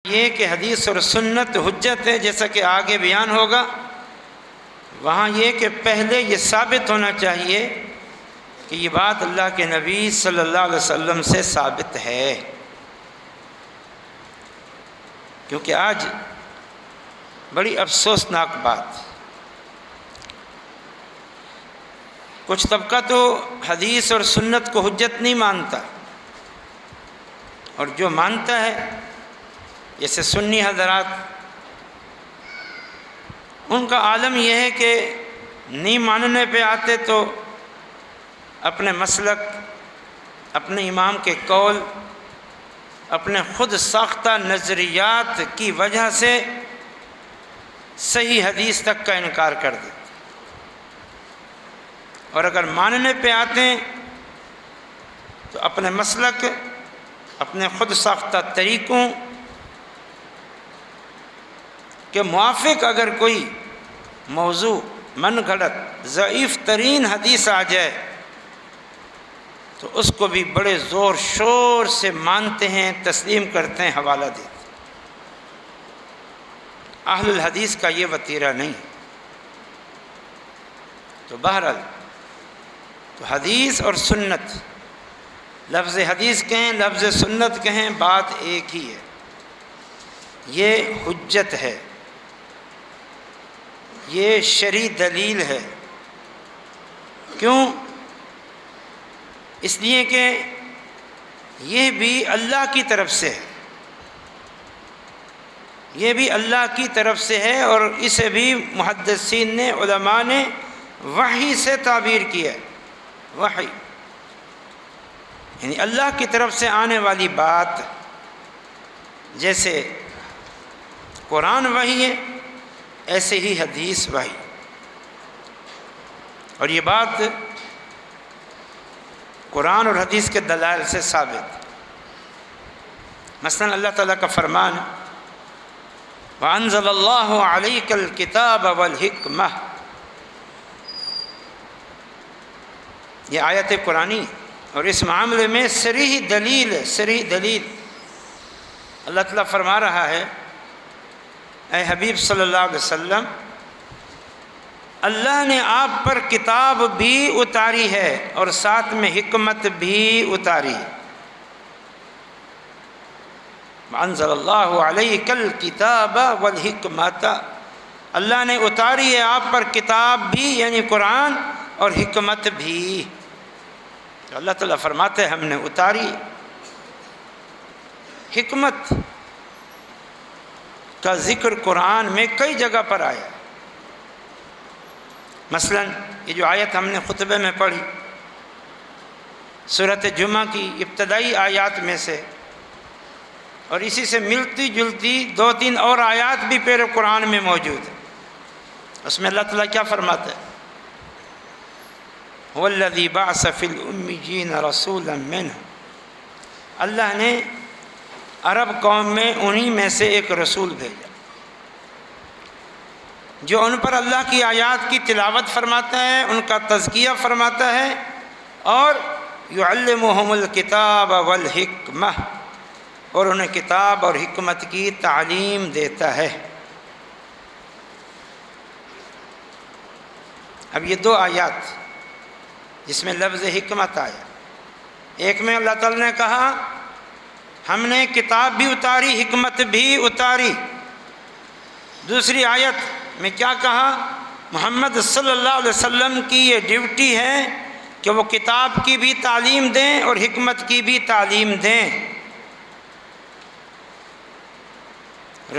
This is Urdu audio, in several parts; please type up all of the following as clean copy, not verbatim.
یہ کہ حدیث اور سنت حجت ہے، جیسا کہ آگے بیان ہوگا، وہاں یہ کہ پہلے یہ ثابت ہونا چاہیے کہ یہ بات اللہ کے نبی صلی اللہ علیہ وسلم سے ثابت ہے۔ کیونکہ آج بڑی افسوسناک بات، کچھ طبقہ تو حدیث اور سنت کو حجت نہیں مانتا، اور جو مانتا ہے جیسے سنی حضرات، ان کا عالم یہ ہے کہ نہیں ماننے پہ آتے تو اپنے مسلک، اپنے امام کے قول، اپنے خود ساختہ نظریات کی وجہ سے صحیح حدیث تک کا انکار کر دیتے، اور اگر ماننے پہ آتے ہیں تو اپنے مسلک، اپنے خود ساختہ طریقوں کے موافق اگر کوئی موضوع من گھڑت ضعیف ترین حدیث آ جائے تو اس کو بھی بڑے زور شور سے مانتے ہیں، تسلیم کرتے ہیں، حوالہ دیتے ہیں۔ اہل الحدیث کا یہ وتیرہ نہیں۔ تو بہرحال تو حدیث اور سنت، لفظ حدیث کہیں لفظ سنت کہیں، بات ایک ہی ہے، یہ حجت ہے، یہ شرعی دلیل ہے۔ کیوں؟ اس لیے کہ یہ بھی اللہ کی طرف سے ہے، یہ بھی اللہ کی طرف سے ہے، اور اسے بھی محدثین نے، علماء نے وحی سے تعبیر کیا ہے۔ وحی یعنی اللہ کی طرف سے آنے والی بات، جیسے قرآن وحی ہے ایسے ہی حدیث وحی، اور یہ بات قرآن اور حدیث کے دلائل سے ثابت۔ مثلا اللہ تعالیٰ کا فرمان وَأَنزَلَ اللَّهُ عَلَيْكَ الْكِتَابَ وَالْحِكْمَةَ، یہ آیت قرآنی، اور اس معاملے میں صریح دلیل ہے، صریح دلیل۔ اللہ تعالیٰ فرما رہا ہے، اے حبیب صلی اللہ علیہ وسلم، اللہ نے آپ پر کتاب بھی اتاری ہے اور ساتھ میں حکمت بھی اتاری ہے۔ انزل اللہ علیک الکتاب والحکمت، اللہ نے اتاری ہے آپ پر کتاب بھی یعنی قرآن، اور حکمت بھی۔ تو اللہ تعالیٰ فرماتے ہیں ہم نے اتاری۔ حکمت کا ذکر قرآن میں کئی جگہ پر آیا، مثلا یہ جو آیت ہم نے خطبے میں پڑھی سورۃ جمعہ کی ابتدائی آیات میں سے، اور اسی سے ملتی جلتی دو تین اور آیات بھی پورے قرآن میں موجود ہیں۔ اس میں اللہ تعالیٰ کیا فرماتا ہے؟ هو الذی بعث فی الأمیین رسولا منهم، اللہ نے عرب قوم میں انہی میں سے ایک رسول بھیجا جو ان پر اللہ کی آیات کی تلاوت فرماتا ہے، ان کا تزکیہ فرماتا ہے، اور یعلمہم الکتاب والحکمہ، اور انہیں کتاب اور حکمت کی تعلیم دیتا ہے۔ اب یہ دو آیات جس میں لفظ حکمت آیا، ایک میں اللہ تعالیٰ نے کہا ہم نے کتاب بھی اتاری، حکمت بھی اتاری۔ دوسری آیت میں کیا کہا؟ محمد صلی اللہ علیہ وسلم کی یہ ڈیوٹی ہے کہ وہ کتاب کی بھی تعلیم دیں اور حکمت کی بھی تعلیم دیں۔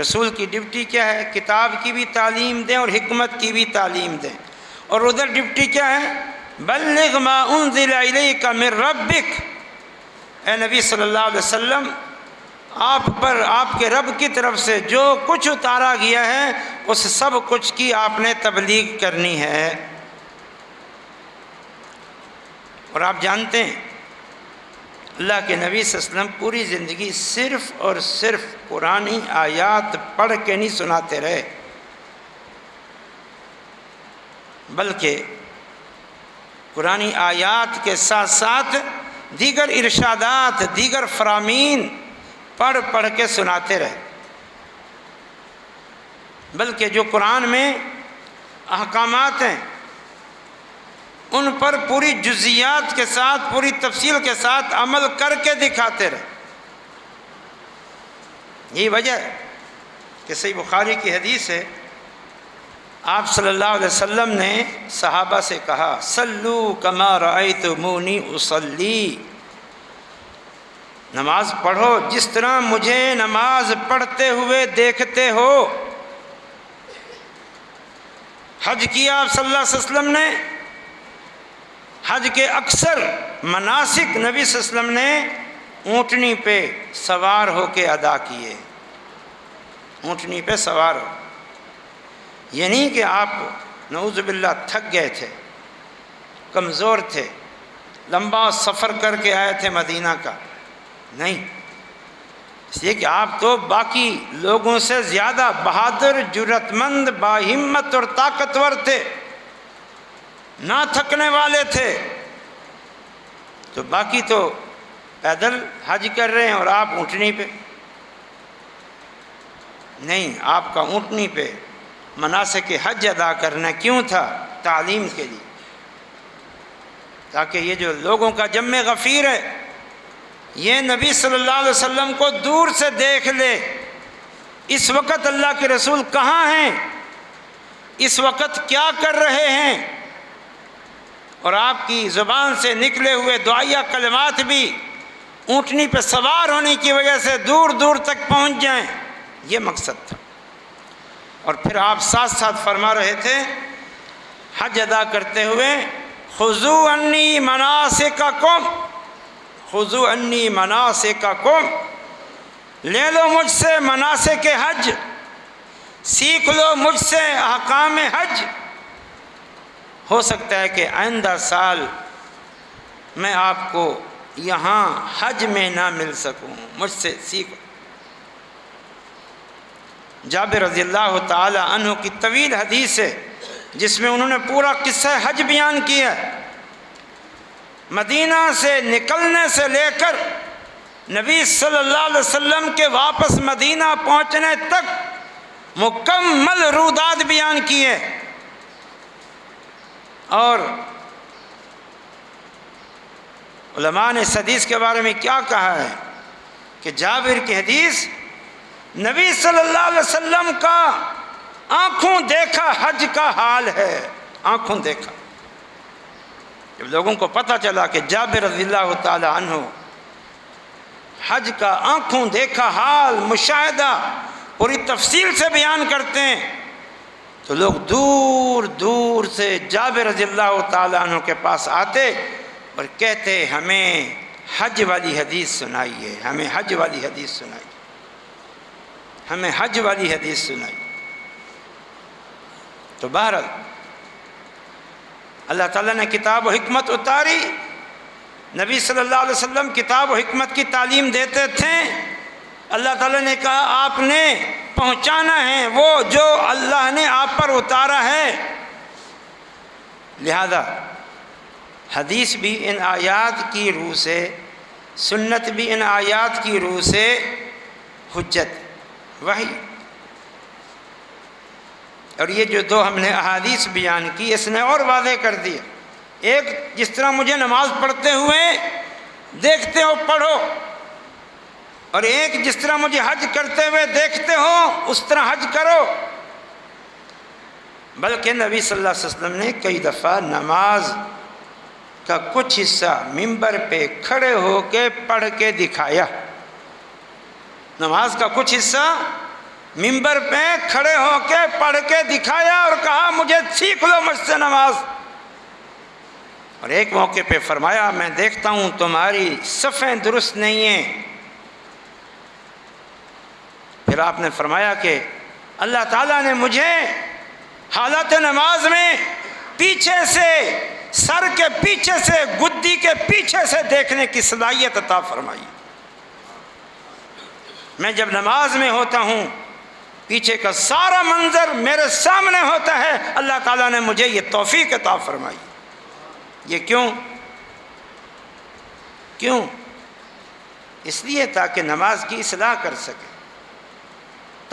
رسول کی ڈیوٹی کیا ہے؟ کتاب کی بھی تعلیم دیں اور حکمت کی بھی تعلیم دیں۔ اور ادھر ڈیوٹی کیا ہے؟ بلغ ما انزل الیک من ربک، اے نبی صلی اللہ علیہ وسلم، آپ پر آپ کے رب کی طرف سے جو کچھ اتارا گیا ہے اس سب کچھ کی آپ نے تبلیغ کرنی ہے۔ اور آپ جانتے ہیں اللہ کے نبی صلی اللہ علیہ وسلم پوری زندگی صرف اور صرف قرآنی آیات پڑھ کے نہیں سناتے رہے، بلکہ قرآنی آیات کے ساتھ ساتھ دیگر ارشادات، دیگر فرامین پڑھ پڑھ کے سناتے رہے۔ بلکہ جو قرآن میں احکامات ہیں ان پر پوری جزیات کے ساتھ، پوری تفصیل کے ساتھ عمل کر کے دکھاتے رہے۔ یہی وجہ ہے کہ صحیح بخاری کی حدیث ہے، آپ صلی اللہ علیہ وسلم نے صحابہ سے کہا صلو کما رأیتمونی اصلی، نماز پڑھو جس طرح مجھے نماز پڑھتے ہوئے دیکھتے ہو۔ حج کیا آپ صلی اللہ علیہ وسلم نے، حج کے اکثر مناسک نبی صلی اللہ علیہ وسلم نے اونٹنی پہ سوار ہو کے ادا کیے، اونٹنی پہ سوار ہو، یہ نہیں کہ آپ نعوذ باللہ تھک گئے تھے، کمزور تھے، لمبا سفر کر کے آئے تھے مدینہ کا، نہیں، اس لیے کہ آپ تو باقی لوگوں سے زیادہ بہادر، جرأت مند، باہمت اور طاقتور تھے، نہ تھکنے والے تھے، تو باقی تو پیدل حج کر رہے ہیں اور آپ اونٹنی پہ، نہیں، آپ کا اونٹنی پہ مناسک حج ادا کرنا کیوں تھا؟ تعلیم کے لیے، تاکہ یہ جو لوگوں کا جمع غفیر ہے یہ نبی صلی اللہ علیہ وسلم کو دور سے دیکھ لے، اس وقت اللہ کے رسول کہاں ہیں، اس وقت کیا کر رہے ہیں، اور آپ کی زبان سے نکلے ہوئے دعائیہ کلمات بھی اونٹنی پہ سوار ہونے کی وجہ سے دور دور تک پہنچ جائیں، یہ مقصد تھا۔ اور پھر آپ ساتھ ساتھ فرما رہے تھے حج ادا کرتے ہوئے خذوا عنی مناسککم، خذوا عنی مناسککم، لے لو مجھ سے مناسک حج، سیکھ لو مجھ سے احکام حج۔ ہو سکتا ہے کہ آئندہ سال میں آپ کو یہاں حج میں نہ مل سکوں، مجھ سے سیکھو۔ جابر رضی اللہ تعالی عنہ کی طویل حدیث ہے جس میں انہوں نے پورا قصہ حج بیان کیا، مدینہ سے نکلنے سے لے کر نبی صلی اللہ علیہ وسلم کے واپس مدینہ پہنچنے تک مکمل رودات بیان کیے، اور علماء نے اس حدیث کے بارے میں کیا کہا ہے کہ جابر کی حدیث نبی صلی اللہ علیہ وسلم کا آنکھوں دیکھا حج کا حال ہے، آنکھوں دیکھا۔ جب لوگوں کو پتہ چلا کہ جابر رضی اللہ تعالی عنہ حج کا آنکھوں دیکھا حال، مشاہدہ پوری تفصیل سے بیان کرتے ہیں، تو لوگ دور دور سے جابر رضی اللہ تعالی عنہ کے پاس آتے اور کہتے ہمیں حج والی حدیث سنائیے، ہمیں حج والی حدیث سنائیے، ہمیں حج والی حدیث سنائیے۔ تو بہرحال اللہ تعالیٰ نے کتاب و حکمت اتاری، نبی صلی اللہ علیہ وسلم کتاب و حکمت کی تعلیم دیتے تھے، اللہ تعالیٰ نے کہا آپ نے پہنچانا ہے وہ جو اللہ نے آپ پر اتارا ہے، لہذا حدیث بھی ان آیات کی روح سے، سنت بھی ان آیات کی روح سے حجت، وحی۔ اور یہ جو دو ہم نے احادیث بیان کی اس نے اور واضح کر دیا، ایک جس طرح مجھے نماز پڑھتے ہوئے دیکھتے ہو پڑھو، اور ایک جس طرح مجھے حج کرتے ہوئے دیکھتے ہو اس طرح حج کرو۔ بلکہ نبی صلی اللہ علیہ وسلم نے کئی دفعہ نماز کا کچھ حصہ ممبر پہ کھڑے ہو کے پڑھ کے دکھایا، نماز کا کچھ حصہ ممبر پہ کھڑے ہو کے پڑھ کے دکھایا اور کہا مجھے سیکھ لو مجھ سے نماز۔ اور ایک موقع پہ فرمایا میں دیکھتا ہوں تمہاری صفیں درست نہیں ہیں، پھر آپ نے فرمایا کہ اللہ تعالیٰ نے مجھے حالت نماز میں پیچھے سے، سر کے پیچھے سے، گدی کے پیچھے سے دیکھنے کی صلاحیت عطا فرمائی۔ میں جب نماز میں ہوتا ہوں پیچھے کا سارا منظر میرے سامنے ہوتا ہے، اللہ تعالیٰ نے مجھے یہ توفیق عطا فرمائی۔ یہ کیوں؟ اس لیے تاکہ نماز کی اصلاح کر سکے۔